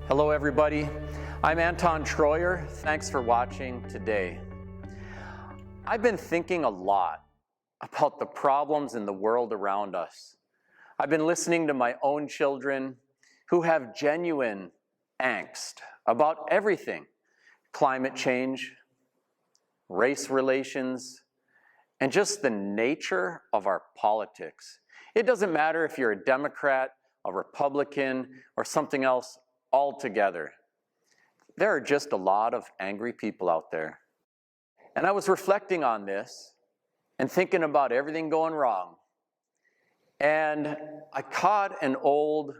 Hello everybody, I'm Anton Treuer. Thanks for watching today. I've been thinking a lot about the problems in the world around us. I've been listening to my own children who have genuine angst about everything: climate change, race relations, and just the nature of our politics. It doesn't matter if you're a Democrat, a Republican, or something else altogether. There are just a lot of angry people out there. And I was reflecting on this and thinking about everything going wrong. And I caught an old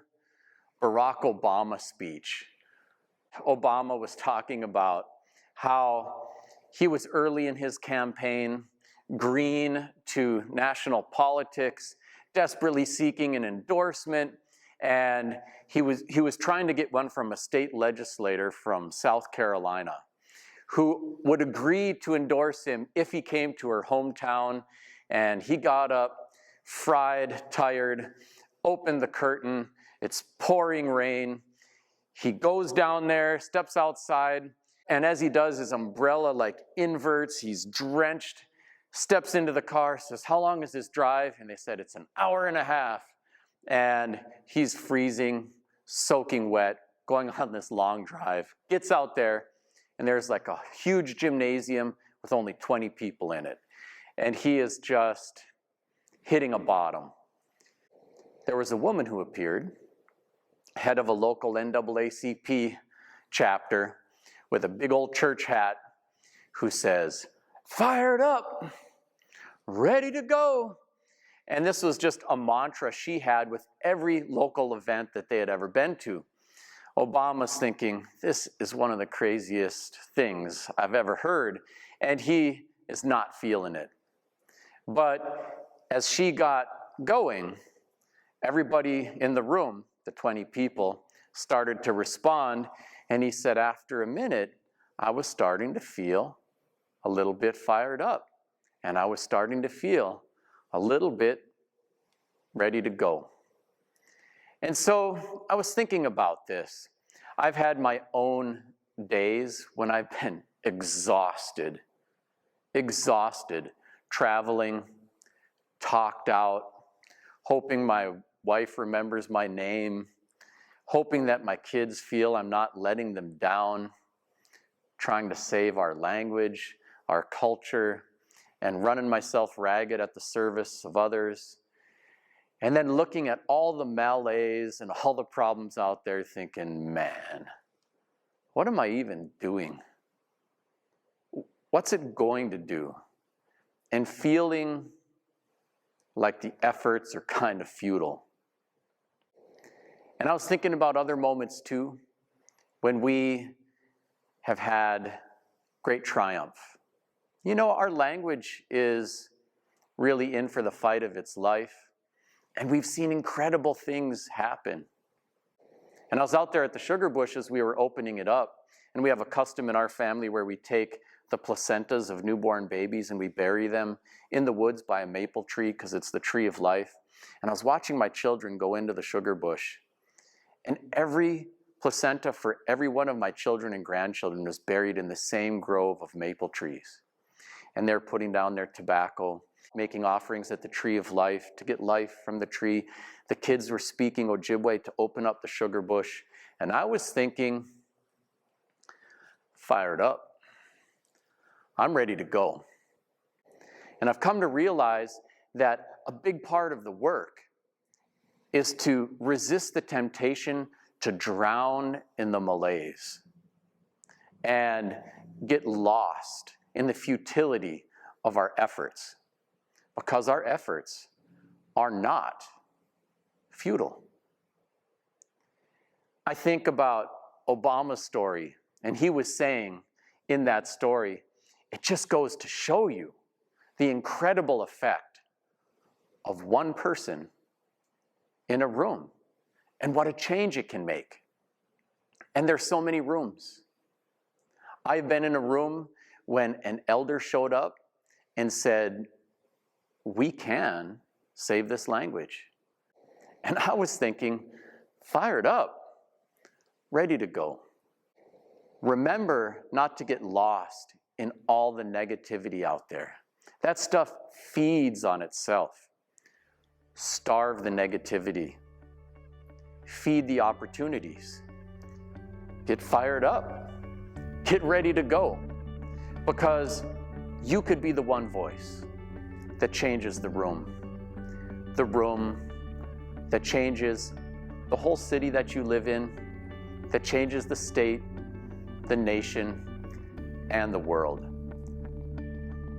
Barack Obama speech. Obama was talking about how he was early in his campaign, green to national politics, desperately seeking an endorsement, and he was trying to get one from a state legislator from South Carolina who would agree to endorse him if he came to her hometown. And he got up, fried, tired, opened the curtain, it's pouring rain. He goes down there, steps outside, and as he does, his umbrella inverts, he's drenched, steps into the car, says, "How long is this drive?" And they said, "It's an hour and a half." And he's freezing, soaking wet, going on this long drive, gets out there, and there's a huge gymnasium with only 20 people in it. And he is just hitting a bottom. There was a woman who appeared, head of a local NAACP chapter with a big old church hat, who says, "Fired up, ready to go." And this was just a mantra she had with every local event that they had ever been to. Obama's thinking, this is one of the craziest things I've ever heard, and he is not feeling it. But as she got going, everybody in the room, the 20 people, started to respond, and he said, after a minute, I was starting to feel a little bit fired up, and I was starting to feel a little bit ready to go. And so I was thinking about this. I've had my own days when I've been exhausted, traveling, talked out, hoping my wife remembers my name, hoping that my kids feel I'm not letting them down, trying to save our language, our culture, and running myself ragged at the service of others. And then looking at all the malaise and all the problems out there thinking, man, what am I even doing? What's it going to do? And feeling like the efforts are kind of futile. And I was thinking about other moments too, when we have had great triumph. You know, our language is really in for the fight of its life, and we've seen incredible things happen. And I was out there at the sugar bush as we were opening it up, and we have a custom in our family where we take the placentas of newborn babies and we bury them in the woods by a maple tree because it's the tree of life. And I was watching my children go into the sugar bush, and every placenta for every one of my children and grandchildren was buried in the same grove of maple trees. And they're putting down their tobacco, making offerings at the tree of life to get life from the tree. The kids were speaking Ojibwe to open up the sugar bush. And I was thinking, fired up. I'm ready to go. And I've come to realize that a big part of the work is to resist the temptation to drown in the malaise and get lost in the futility of our efforts, because our efforts are not futile. I think about Obama's story, and he was saying in that story, it just goes to show you the incredible effect of one person in a room and what a change it can make. And there's so many rooms. I've been in a room when an elder showed up and said, we can save this language. And I was thinking, fired up. ready to go. Remember not to get lost in all the negativity out there. That stuff feeds on itself. Starve the negativity. Feed the opportunities. Get fired up. Get ready to go. Because you could be the one voice that changes the room. The room that changes the whole city that you live in, that changes the state, the nation, and the world.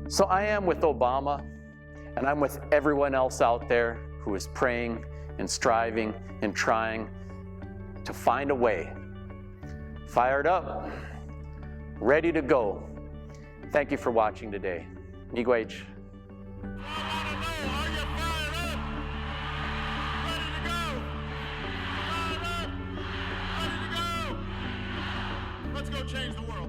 So I am with Obama, and I'm with everyone else out there who is praying and striving and trying to find a way. Fired up, ready to go. Thank you for watching today. Miigwech. Let's go change the world.